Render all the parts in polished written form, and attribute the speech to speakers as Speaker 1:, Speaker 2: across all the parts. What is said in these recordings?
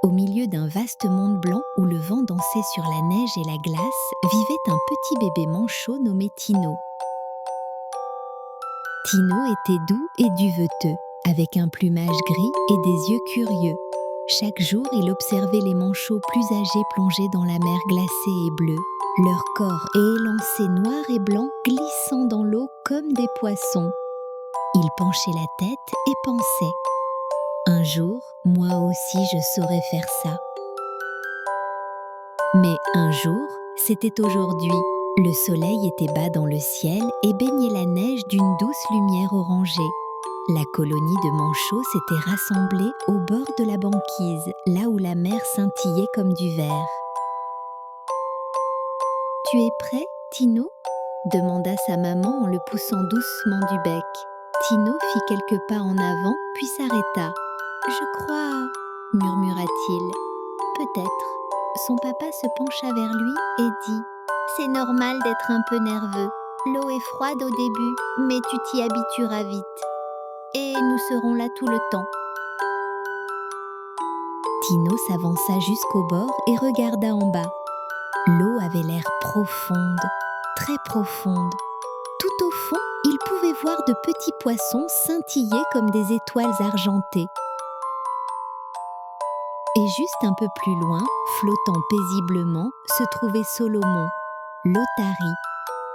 Speaker 1: Au milieu d'un vaste monde blanc où le vent dansait sur la neige et la glace, vivait un petit bébé manchot nommé Tino. Tino était doux et duveteux, avec un plumage gris et des yeux curieux. Chaque jour, il observait les manchots plus âgés plonger dans la mer glacée et bleue, leur corps élancé noir et blanc glissant dans l'eau comme des poissons. Il penchait la tête et pensait « Un jour, moi aussi je saurais faire ça ». Mais un jour, c'était aujourd'hui. Le soleil était bas dans le ciel et baignait la neige d'une douce lumière orangée. La colonie de manchots s'était rassemblée au bord de la banquise, là où la mer scintillait comme du verre. « Tu es prêt, Tino ?» demanda sa maman en le poussant doucement du bec. Tino fit quelques pas en avant, puis s'arrêta. « Je crois, » murmura-t-il. « Peut-être. » Son papa se pencha vers lui et dit « C'est normal d'être un peu nerveux. L'eau est froide au début, mais tu t'y habitueras vite. Et nous serons là tout le temps. » Tino s'avança jusqu'au bord et regarda en bas. L'eau avait l'air profonde, très profonde. Tout au fond, il pouvait voir de petits poissons scintiller comme des étoiles argentées. Et juste un peu plus loin, flottant paisiblement, se trouvait Solomon, l'otarie.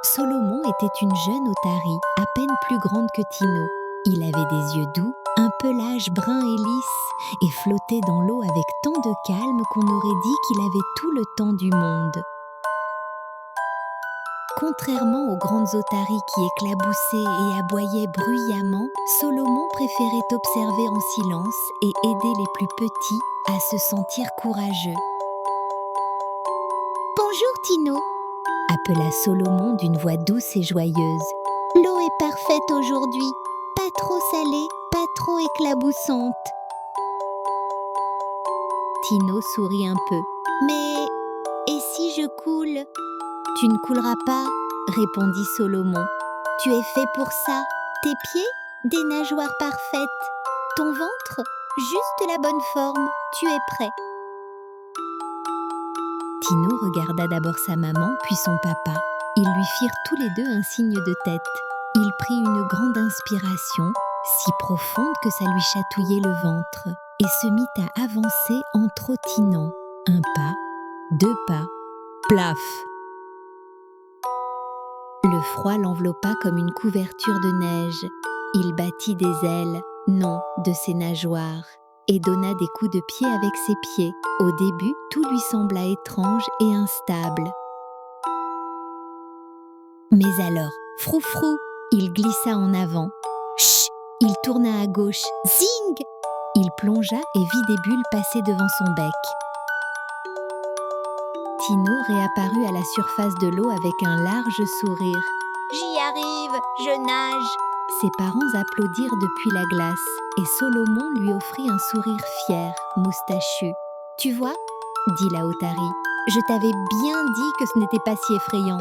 Speaker 1: Solomon était une jeune otarie, à peine plus grande que Tino. Il avait des yeux doux, un pelage brun et lisse, et flottait dans l'eau avec tant de calme qu'on aurait dit qu'il avait tout le temps du monde. Contrairement aux grandes otaries qui éclaboussaient et aboyaient bruyamment, Solomon préférait observer en silence et aider les plus petits à se sentir courageux. « Bonjour Tino !» appela Solomon d'une voix douce et joyeuse. « L'eau est parfaite aujourd'hui, pas trop salée, pas trop éclaboussante. » Tino sourit un peu. « Mais et si je coule ?»« Tu ne couleras pas, » répondit Solomon. « Tu es fait pour ça. Tes pieds, des nageoires parfaites. Ton ventre, juste la bonne forme. Tu es prêt. » Tino regarda d'abord sa maman, puis son papa. Ils lui firent tous les deux un signe de tête. Il prit une grande inspiration, si profonde que ça lui chatouillait le ventre, et se mit à avancer en trottinant. Un pas, deux pas, plaf! Le froid l'enveloppa comme une couverture de neige. Il battit des ailes, non de ses nageoires, et donna des coups de pied avec ses pieds. Au début, tout lui sembla étrange et instable. Mais alors, froufrou, il glissa en avant. Chut! Il tourna à gauche. Zing! Il plongea et vit des bulles passer devant son bec. Tino réapparut à la surface de l'eau avec un large sourire. « J'y arrive, je nage !» Ses parents applaudirent depuis la glace et Solomon lui offrit un sourire fier, moustachu. « Tu vois ?» dit la otarie. « Je t'avais bien dit que ce n'était pas si effrayant. »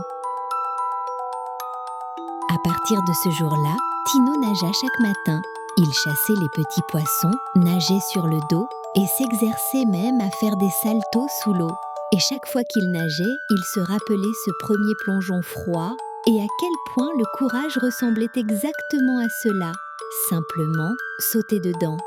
Speaker 1: À partir de ce jour-là, Tino nagea chaque matin. Il chassait les petits poissons, nageait sur le dos et s'exerçait même à faire des saltos sous l'eau. Et chaque fois qu'il nageait, il se rappelait ce premier plongeon froid et à quel point le courage ressemblait exactement à cela, simplement sauter dedans.